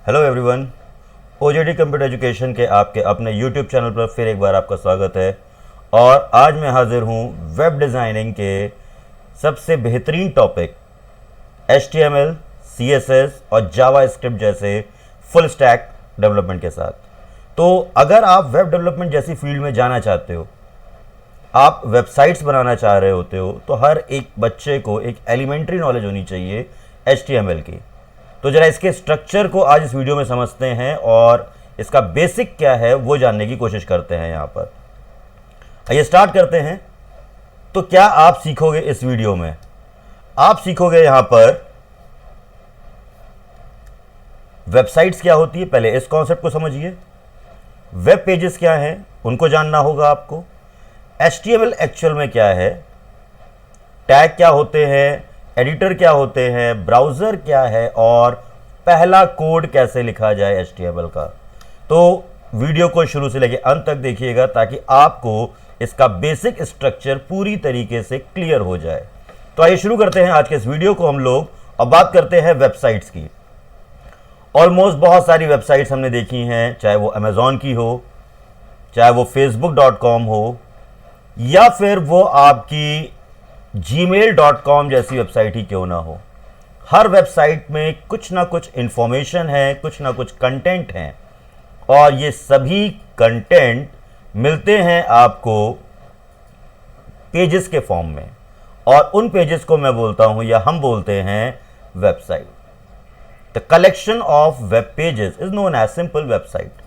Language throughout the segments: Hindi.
हेलो एवरीवन, ओजेडी कंप्यूटर एजुकेशन के आपके अपने यूट्यूब चैनल पर फिर एक बार आपका स्वागत है। और आज मैं हाजिर हूँ वेब डिज़ाइनिंग के सबसे बेहतरीन टॉपिक HTML, CSS और जावास्क्रिप्ट जैसे फुल स्टैक डेवलपमेंट के साथ। तो अगर आप वेब डेवलपमेंट जैसी फील्ड में जाना चाहते हो, आप वेबसाइट्स बनाना चाह रहे होते हो, तो हर एक बच्चे को एक एलिमेंट्री नॉलेज होनी चाहिए HTML की। तो जरा इसके स्ट्रक्चर को आज इस वीडियो में समझते हैं और इसका बेसिक क्या है वो जानने की कोशिश करते हैं। यहाँ पर आइए स्टार्ट करते हैं। तो क्या आप सीखोगे इस वीडियो में? आप सीखोगे यहाँ पर वेबसाइट्स क्या होती है, पहले इस कॉन्सेप्ट को समझिए। वेब पेजेस क्या हैं उनको जानना होगा आपको। HTML एक्चुअल में क्या है, टैग क्या होते हैं, एडिटर क्या होते हैं, ब्राउज़र क्या है और पहला कोड कैसे लिखा जाए HTML का। तो वीडियो को शुरू से लेकर अंत तक देखिएगा ताकि आपको इसका बेसिक स्ट्रक्चर पूरी तरीके से क्लियर हो जाए। तो आइए शुरू करते हैं आज के इस वीडियो को हम लोग। अब बात करते हैं वेबसाइट्स की। ऑलमोस्ट बहुत सारी वेबसाइट्स हमने देखी हैं, चाहे वो अमेज़ॉन की हो, चाहे वो facebook.com हो, या फिर वो आपकी gmail.com जैसी वेबसाइट ही क्यों ना हो। हर वेबसाइट में कुछ ना कुछ इंफॉर्मेशन है, कुछ ना कुछ कंटेंट है, और ये सभी कंटेंट मिलते हैं आपको पेजेस के फॉर्म में, और उन पेजेस को मैं बोलता हूं या हम बोलते हैं website. The collection of web pages is known as simple website.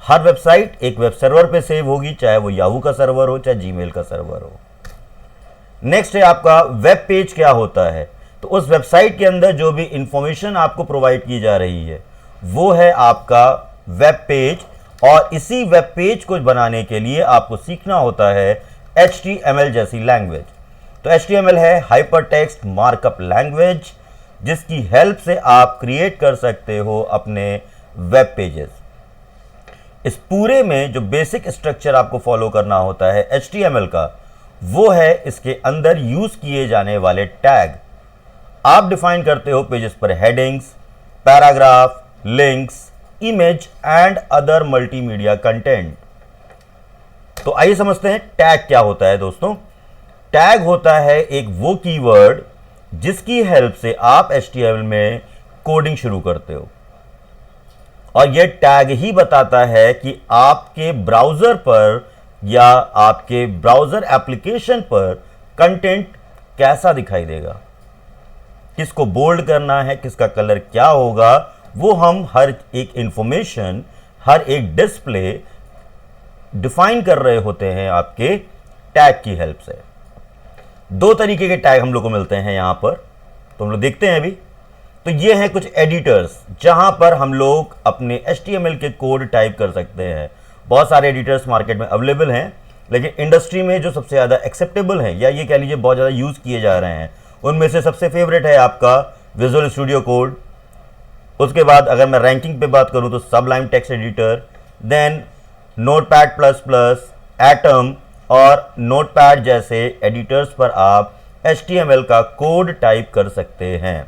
हर वेबसाइट एक वेब सर्वर पे सेव होगी, चाहे वो याहू का सर्वर हो, चाहे जीमेल का सर्वर हो। नेक्स्ट है आपका वेब पेज क्या होता है। तो उस वेबसाइट के अंदर जो भी इंफॉर्मेशन आपको प्रोवाइड की जा रही है वो है आपका वेब पेज, और इसी वेब पेज को बनाने के लिए आपको सीखना होता है HTML जैसी लैंग्वेज। तो HTML है हाइपरटेक्स्ट मार्कअप लैंग्वेज, जिसकी हेल्प से आप क्रिएट कर सकते हो अपने वेब पेजेस। इस पूरे में जो बेसिक स्ट्रक्चर आपको फॉलो करना होता है HTML का, वो है इसके अंदर यूज किए जाने वाले टैग। आप डिफाइन करते हो पेजेस पर headings, paragraph, links, image and other multimedia content. तो आइए समझते हैं टैग क्या होता है। दोस्तों, टैग होता है एक वो कीवर्ड जिसकी हेल्प से आप HTML में कोडिंग शुरू करते हो, और यह टैग ही बताता है कि आपके ब्राउजर पर या आपके ब्राउजर एप्लीकेशन पर कंटेंट कैसा दिखाई देगा, किसको बोल्ड करना है, किसका कलर क्या होगा, वो हम हर एक इंफॉर्मेशन, हर एक डिस्प्ले डिफाइन कर रहे होते हैं आपके टैग की हेल्प से। दो तरीके के टैग हम लोग को मिलते हैं यहां पर, तो हम लोग देखते हैं अभी। तो ये हैं कुछ एडिटर्स जहां पर हम लोग अपने HTML के कोड टाइप कर सकते हैं। बहुत सारे एडिटर्स मार्केट में अवेलेबल हैं, लेकिन इंडस्ट्री में जो सबसे ज़्यादा एक्सेप्टेबल हैं, या ये कह लीजिए बहुत ज़्यादा यूज़ किए जा रहे हैं, उनमें से सबसे फेवरेट है आपका विजुअल स्टूडियो कोड। उसके बाद अगर मैं रैंकिंग पे बात करूं तो sublime text editor, then notepad plus plus, atom और नोटपैड जैसे एडिटर्स पर आप HTML का कोड टाइप कर सकते हैं।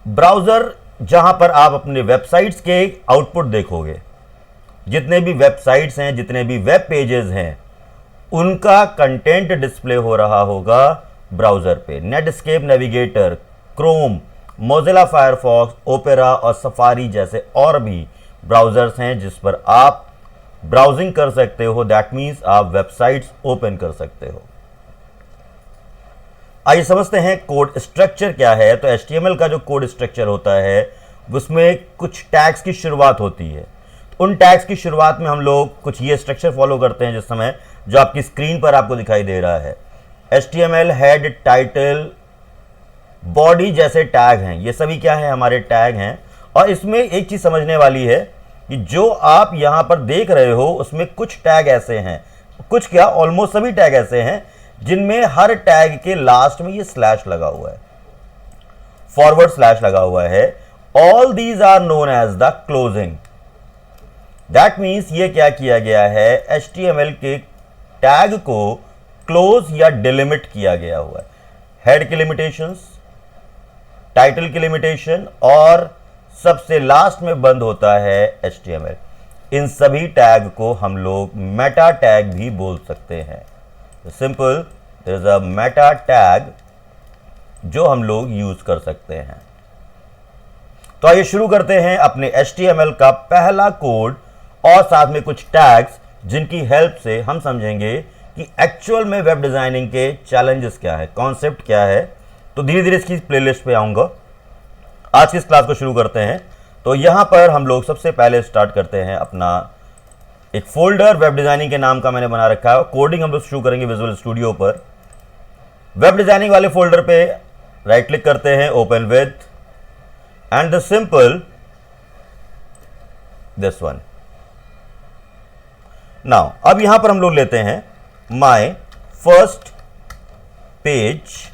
ब्राउज़र जहां पर आप अपने वेबसाइट्स के आउटपुट देखोगे, जितने भी वेबसाइट्स हैं, जितने भी वेब पेजेस हैं, उनका कंटेंट डिस्प्ले हो रहा होगा ब्राउज़र पे। Netscape navigator, Chrome, Mozilla Firefox, opera और सफारी जैसे और भी ब्राउज़र्स हैं जिस पर आप ब्राउजिंग कर सकते हो। दैट मीन्स आप वेबसाइट्स ओपन कर सकते हो। आइए समझते हैं कोड स्ट्रक्चर क्या है। तो HTML का जो कोड स्ट्रक्चर होता है उसमें कुछ टैग्स की शुरुआत होती है। उन टैग्स की शुरुआत में हम लोग कुछ ये स्ट्रक्चर फॉलो करते हैं, जिस समय जो आपकी स्क्रीन पर आपको दिखाई दे रहा है। HTML हेड, टाइटल, बॉडी जैसे टैग हैं, ये सभी क्या है, हमारे टैग हैं। और इसमें एक चीज समझने वाली है कि जो आप यहां पर देख रहे हो उसमें कुछ टैग ऐसे हैं, कुछ क्या ऑलमोस्ट सभी टैग ऐसे हैं जिनमें हर टैग के लास्ट में ये स्लैश लगा हुआ है, फॉरवर्ड स्लैश लगा हुआ है। All these are known as the closing. That means ये क्या किया गया है, HTML के टैग को क्लोज या डिलिमिट किया गया हुआ है। हेड की लिमिटेशंस, टाइटल की लिमिटेशन और सबसे लास्ट में बंद होता है HTML। इन सभी टैग को हम लोग मेटा टैग भी बोल सकते हैं। Simple, there is a meta tag जो हम लोग यूज कर सकते हैं। तो आइए शुरू करते हैं अपने HTML का पहला कोड और साथ में कुछ टैग्स जिनकी हेल्प से हम समझेंगे कि एक्चुअल में वेब डिजाइनिंग के चैलेंजेस क्या है, कॉन्सेप्ट क्या है। तो धीरे धीरे इसकी प्लेलिस्ट पे आऊंगा। आज की इस क्लास को शुरू करते हैं। तो यहां पर हम लोग सबसे पहले स्टार्ट करते हैं अपना एक फोल्डर वेब डिजाइनिंग के नाम का मैंने बना रखा है। कोडिंग हम लोग शुरू करेंगे विजुअल स्टूडियो पर। वेब डिजाइनिंग वाले फोल्डर पे राइट क्लिक करते हैं, open with and the simple this one. Now अब यहां पर हम लोग लेते हैं माई फर्स्ट पेज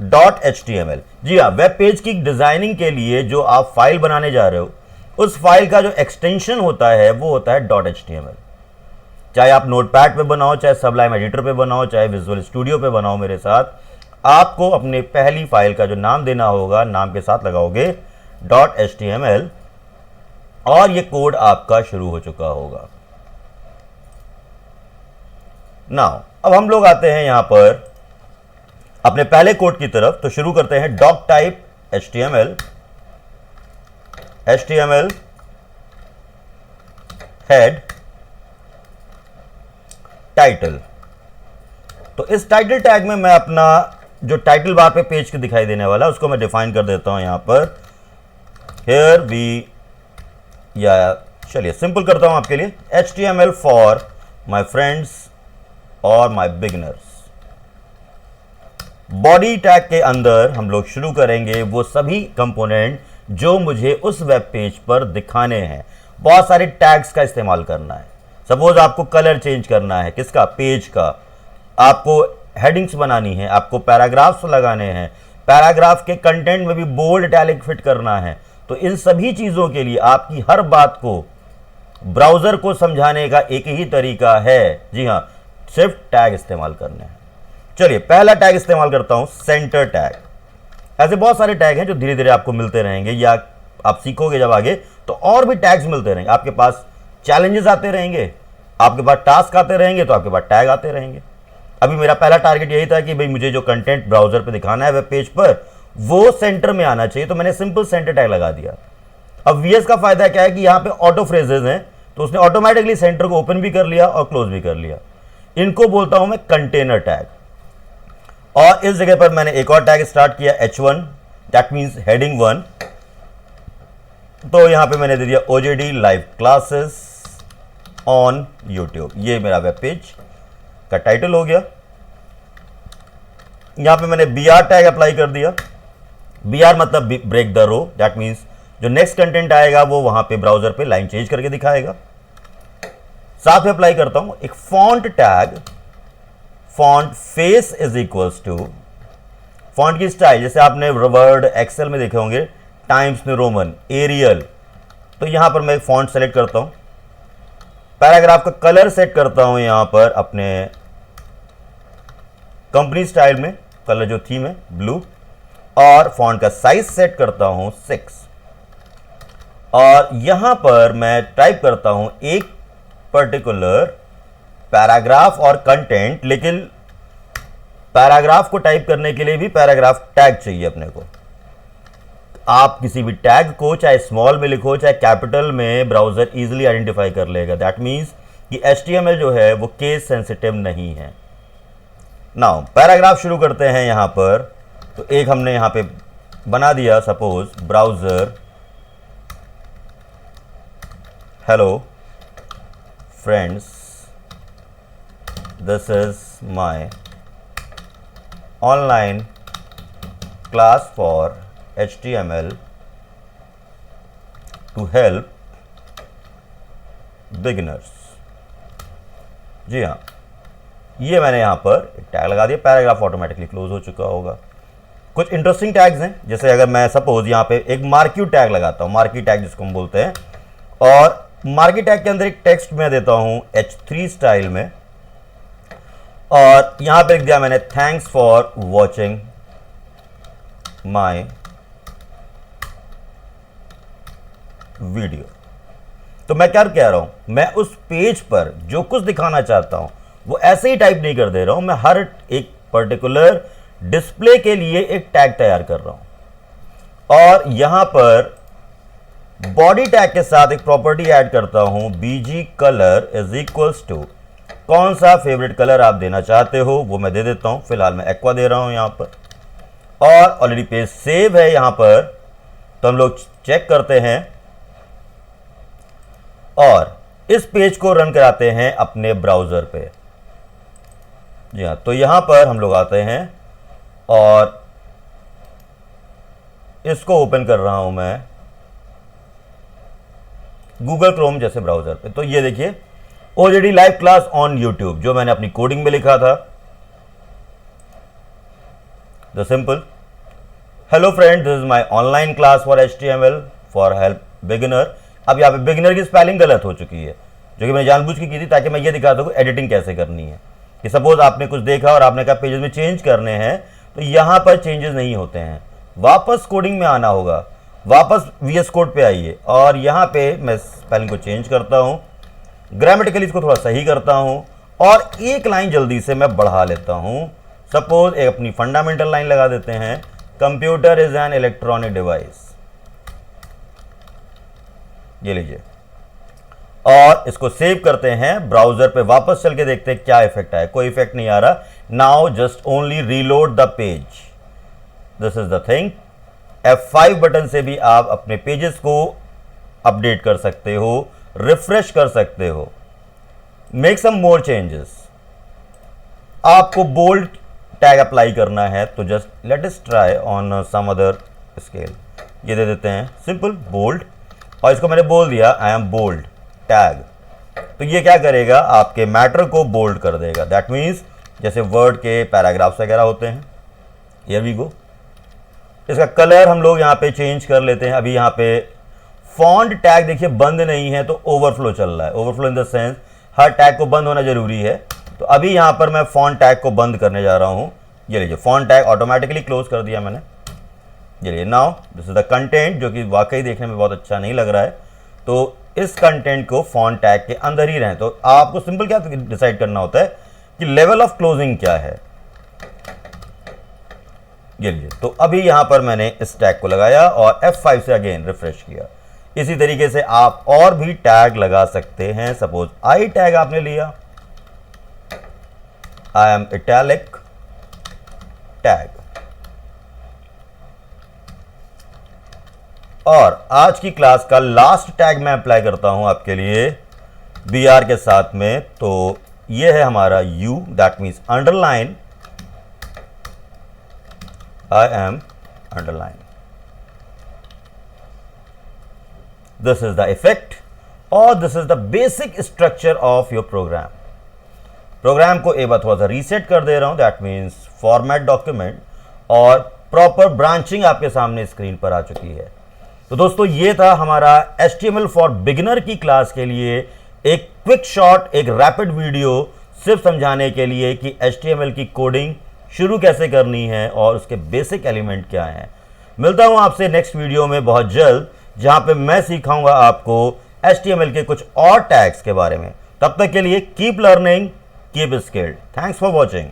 .html। जी हाँ, वेब पेज की डिजाइनिंग के लिए जो आप फाइल बनाने जा रहे हो, उस फाइल का जो एक्सटेंशन होता है वो होता है .html। चाहे आप नोटपैड पे बनाओ, चाहे सबलाइम एडिटर पे बनाओ, चाहे विजुअल स्टूडियो पे बनाओ, मेरे साथ आपको अपने पहली फाइल का जो नाम देना होगा, नाम के साथ लगाओगे .html और ये कोड आपका शुरू हो चुका होगा। नाउ अब हम लोग आते हैं यहां पर अपने पहले कोड की तरफ। तो शुरू करते हैं doc type HTML head title. तो इस टाइटल टैग में मैं अपना जो टाइटल बार पे पेज के दिखाई देने वाला उसको मैं डिफाइन कर देता हूं यहां पर हियर वी, या चलिए सिंपल करता हूं आपके लिए, HTML फॉर माय फ्रेंड्स और माय बिगिनर्स। बॉडी टैग के अंदर हम लोग शुरू करेंगे वो सभी कंपोनेंट जो मुझे उस वेब पेज पर दिखाने हैं। बहुत सारे टैग्स का इस्तेमाल करना है। सपोज आपको कलर चेंज करना है, किसका, पेज का। आपको हेडिंग्स बनानी है, आपको पैराग्राफ्स लगाने हैं, पैराग्राफ के कंटेंट में भी बोल्ड इटैलिक फिट करना है। तो इन सभी चीजों के लिए आपकी हर बात को ब्राउजर को समझाने का एक ही तरीका है, जी हां, सिर्फ टैग इस्तेमाल करने हैं। चलिए पहला टैग इस्तेमाल करता हूं, सेंटर टैग। ऐसे बहुत सारे टैग हैं जो धीरे धीरे आपको मिलते रहेंगे, या आप सीखोगे जब आगे तो और भी टैग्स मिलते रहेंगे। आपके पास चैलेंजेस आते रहेंगे, आपके पास टास्क आते रहेंगे, तो आपके पास टैग आते रहेंगे। अभी मेरा पहला टारगेट यही था कि भाई मुझे जो कंटेंट ब्राउजर पे दिखाना है वेब पेज पर वो सेंटर में आना चाहिए, तो मैंने सिंपल सेंटर टैग लगा दिया। अब VS का फायदा क्या है कि यहां पे ऑटो फ्रेजेस हैं, तो उसने ऑटोमेटिकली सेंटर को ओपन भी कर लिया और क्लोज भी कर लिया। इनको बोलता हूं मैं कंटेनर टैग। और इस जगह पर मैंने एक और टैग स्टार्ट किया, H1, दैट मींस हेडिंग 1। तो यहां पे मैंने दे दिया OJD live classes on YouTube. ये मेरा वेब पेज का टाइटल हो गया। यहां पे मैंने BR टैग अप्लाई कर दिया। BR मतलब break the row, that means जो नेक्स्ट कंटेंट आएगा वो वहां पे ब्राउजर पे लाइन चेंज करके दिखाएगा। साथ में अप्लाई करता हूं एक font tag, font face is equals to font की स्टाइल, जैसे आपने वर्ड एक्सेल में देखे होंगे टाइम्स न्यू रोमन, एरियल। तो यहां पर मैं फॉन्ट सेलेक्ट करता हूं, पैराग्राफ का कलर सेट करता हूं यहां पर अपने कंपनी स्टाइल में, कलर जो थीम है ब्लू, और फॉन्ट का साइज सेट करता हूं 6। और यहां पर मैं टाइप करता हूं एक पर्टिकुलर पैराग्राफ और कंटेंट, लेकिन पैराग्राफ को टाइप करने के लिए भी पैराग्राफ टैग चाहिए अपने को। आप किसी भी टैग को चाहे स्मॉल में लिखो चाहे कैपिटल में, ब्राउजर इजीली आइडेंटिफाई कर लेगा। दैट मींस कि HTML जो है वो केस सेंसिटिव नहीं है। नाउ पैराग्राफ शुरू करते हैं यहां पर। तो एक हमने यहां पे बना दिया, suppose browser hello friends, this is my online class for HTML to help beginners। जी हाँ, ये मैंने यहां पर एक टैग लगा दिया, पैराग्राफ ऑटोमेटिकली क्लोज हो चुका होगा। कुछ इंटरेस्टिंग टैग्स हैं, जैसे अगर मैं सपोज यहां पे एक मार्की टैग लगाता हूं, मार्की टैग जिसको हम बोलते हैं, और मार्की टैग के अंदर एक टेक्स्ट मैं देता हूं H3 स्टाइल में, और यहां पे लिख दिया मैंने thanks for watching my video. तो मैं क्या कह रहा हूं, मैं उस पेज पर जो कुछ दिखाना चाहता हूं वो ऐसे ही टाइप नहीं कर दे रहा हूं, मैं हर एक पर्टिकुलर डिस्प्ले के लिए एक टैग तैयार कर रहा हूं और यहां पर बॉडी टैग के साथ एक प्रॉपर्टी ऐड करता हूं, BG colour is equals to कौन सा फेवरेट कलर आप देना चाहते हो वो मैं दे देता हूं। फिलहाल मैं एक्वा दे रहा हूं यहां पर और ऑलरेडी पेज सेव है यहां पर, तो हम लोग चेक करते हैं और इस पेज को रन कराते हैं अपने ब्राउजर पे। जी हाँ, तो यहां पर हम लोग आते हैं और इसको ओपन कर रहा हूं मैं गूगल क्रोम जैसे ब्राउजर पे। तो ये देखिए already live class on YouTube जो मैंने अपनी कोडिंग में लिखा था, the simple hello friend this is my online class for HTML for help beginner. अब यहाँ पे बिगिनर की स्पेलिंग गलत हो चुकी है जो कि मैंने जानबूझ के की थी ताकि मैं ये दिखा सकूं एडिटिंग कैसे करनी है। कि सपोज आपने कुछ देखा और आपने कहा पेजेस में चेंज करने हैं तो यहां पर चेंजेस नहीं होते हैं, वापस कोडिंग में आना होगा, वापस VS कोड पे आइए और यहां पे मैं स्पेलिंग को चेंज करता हूं, ग्रामेटिकली इसको थोड़ा सही करता हूं और एक लाइन जल्दी से मैं बढ़ा लेता हूं। सपोज एक अपनी फंडामेंटल लाइन लगा देते हैं, computer is an electronic device, ये लीजिए और इसको सेव करते हैं। ब्राउजर पे वापस चल के देखते हैं क्या इफेक्ट आया, कोई इफेक्ट नहीं आ रहा। Now just only reload the page, this is the thing. F5 button से भी आप अपने पेजेस को अपडेट कर सकते हो, रिफ्रेश कर सकते हो, मेक सम मोर चेंजेस। आपको बोल्ड टैग अप्लाई करना है तो just let us try on some other scale, ये दे देते हैं सिंपल बोल्ड और इसको मैंने बोल दिया आई एम बोल्ड टैग। तो ये क्या करेगा, आपके मैटर को बोल्ड कर देगा। दैट मीन्स जैसे वर्ड के पैराग्राफ्स वगैरह होते हैं, हियर वी गो। इसका कलर हम लोग यहाँ पे चेंज कर लेते हैं। अभी यहाँ पे फॉन्ट टैग देखिए बंद नहीं है तो ओवरफ्लो चल रहा है, overflow in the sense her tag को बंद होना जरूरी है। तो अभी यहाँ पर मैं फॉन्ट टैग को बंद करने जा रहा हूँ, ये लीजिए फॉन्ट टैग ऑटोमेटिकली क्लोज कर दिया मैंने। ये लीजिए now this is the content जो कि वाकई देखने में बहुत अच्छा नहीं लग रहा है, तो इस कंटेंट को फॉन्ट टैग के अंदर ही रहें। तो आपको सिंपल क्या डिसाइड करना होता है कि लेवल ऑफ क्लोजिंग क्या है, ये लीजिए। तो अभी यहां पर मैंने इस टैग को लगाया और F5 से अगेन रिफ्रेश किया। इसी तरीके से आप और भी टैग लगा सकते हैं। सपोज आई टैग आपने लिया, आई एम इटैलिक टैग, और आज की क्लास का लास्ट टैग मैं अप्लाई करता हूं आपके लिए BR के साथ में। तो ये है हमारा U, that means underline, I am underline. This is the effect or this is the basic structure of your program. Program को एक बार थोड़ा सा रीसेट कर दे रहा हूं, दैट मीन्स फॉर्मेट डॉक्यूमेंट और प्रॉपर ब्रांचिंग आपके सामने स्क्रीन पर आ चुकी है। तो दोस्तों ये था हमारा HTML फॉर बिगिनर की क्लास के लिए एक क्विक शॉट, एक रैपिड वीडियो सिर्फ समझाने के लिए कि HTML की कोडिंग शुरू कैसे करनी है और उसके बेसिक एलिमेंट क्या हैं। मिलता हूं आपसे नेक्स्ट वीडियो में बहुत जल्द, जहां पे मैं सिखाऊंगा आपको HTML के कुछ और टैग्स के बारे में। तब तक के लिए keep learning, keep skilled. Thanks for watching.